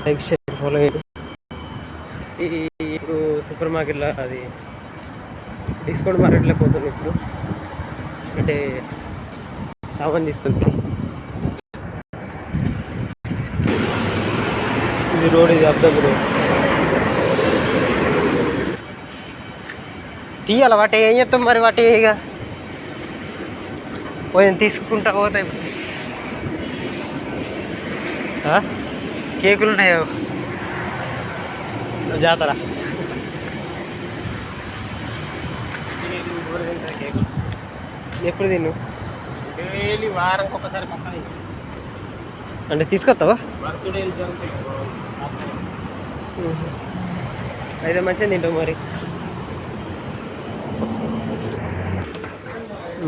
Like share follow అయ్యి ఇప్పుడు super మార్కెట్లో అది డిస్కౌంట్ మార్కెట్లో పోతున్నాం ఇప్పుడు. అంటే సామాన్ తీసుకొని ఇది రోడ్, ఇది అబ్దాబు రోడ్. తీయాల వాటి ఏం చేస్తాం మరి, వాటి ఇక పోయి తీసుకుంటా పోతాయి. కేకులు ఉన్నాయో జాతర. ఎప్పుడు తిన్ను? డైలీ వారానికి ఒకసారి పక్కన. అంటే తీసుకొస్తావా? అయితే మంచిగా తింటావు మరి.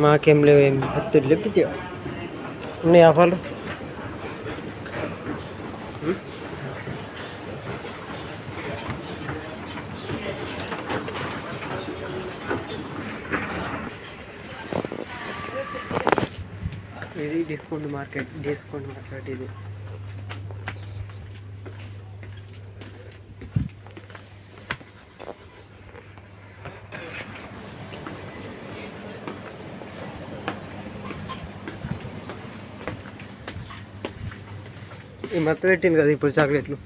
మాకేం లేవు, ఏం హత్తులు లేపితే ఉన్నాయి ఆఫర్లు. ఇది డిస్కౌంట్ మార్కెట్ ఇది. ఈ మత్తు పెట్టింది కదా ఇప్పుడు చాక్లెట్లు.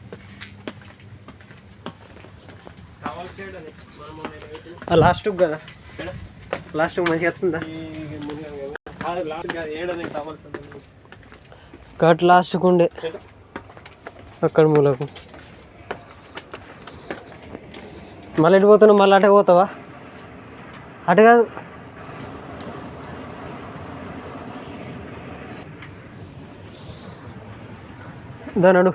లాస్ట్ కదా, లాస్ట్ మంచిగా వస్తుందా? కట్ లాస్ట్కు ఉండే అక్కడ మూలకు. మళ్ళీ ఎటు పోతున్నావు? మళ్ళీ అటే పోతావా? అటు కాదు, దాని అడు.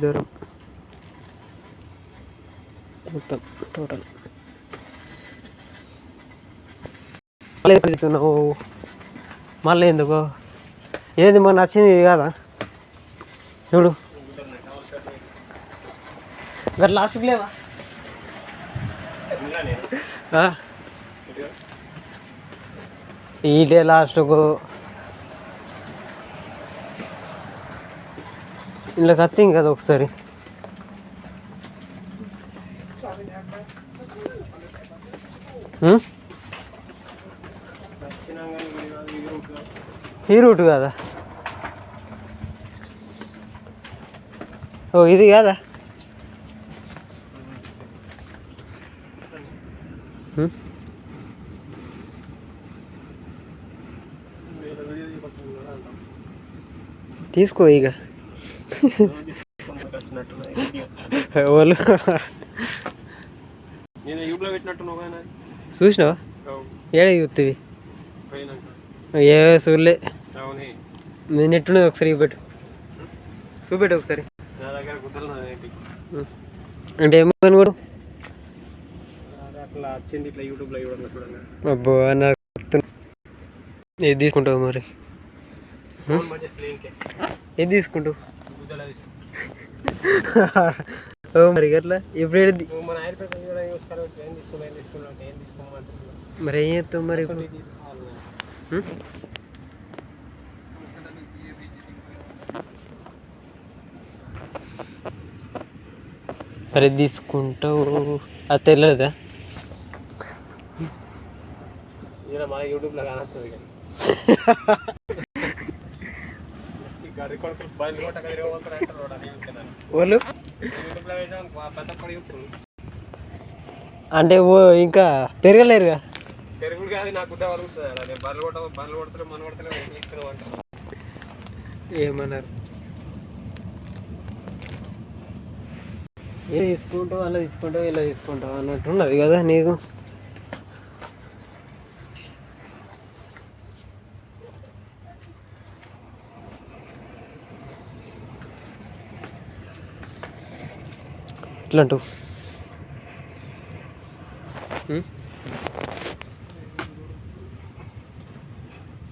దూరం మొత్తం టోటల్. మళ్ళీ పెడుతున్నావు మళ్ళీ ఎందుకు? ఏది మొన్న నచ్చింది ఇది కాదా? చూడు గట్ల లాస్ట్కి లేవా? ఈటే లాస్ట్కు ఇలా కత్తింగ్ కదా ఒకసారి. ఈ రూట్ కదా? ఓ ఇది కాదా? తీసుకో ఇక. వాళ్ళు చూసినావా? ఏడ చూస్తావి? ఏ చూడలే. నేను ఎట్టున్నది ఒకసారి చూపెట్టు ఒకసారి. అంటే ఏమో కూడా అట్లా వచ్చింది ఇట్లా యూట్యూబ్లో చూడండి. అబ్బో నాకు ఏది తీసుకుంటావు మరి? ఏది తీసుకుంటావు? మరి అట్లా ఎప్పుడు మరి ఏం చేస్తావు మరి? మరి తీసుకుంటావు అది తెలియదా? యూట్యూబ్లో కానొస్తుంది వాళ్ళు అంటే ఓ ఇంకా పెరగలేరుగా. పెరుగుడు కాదు నాకు గుడ్డ వలుగుతుంది. బర్రెలు కొడతారు మన కొడతారు అంటారు. ఏమన్నారు? ఏ తీసుకుంటావు అలా తీసుకుంటావు ఇలా తీసుకుంటావు అన్నట్టున్నది కదా నీకు. ఎట్లా అంటావు?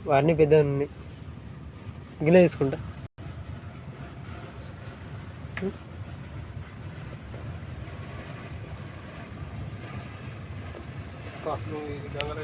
వాడిని పెద్ద ఉన్నాయి గిన్నె తీసుకుంటా నువ్వు ఇది గంగలో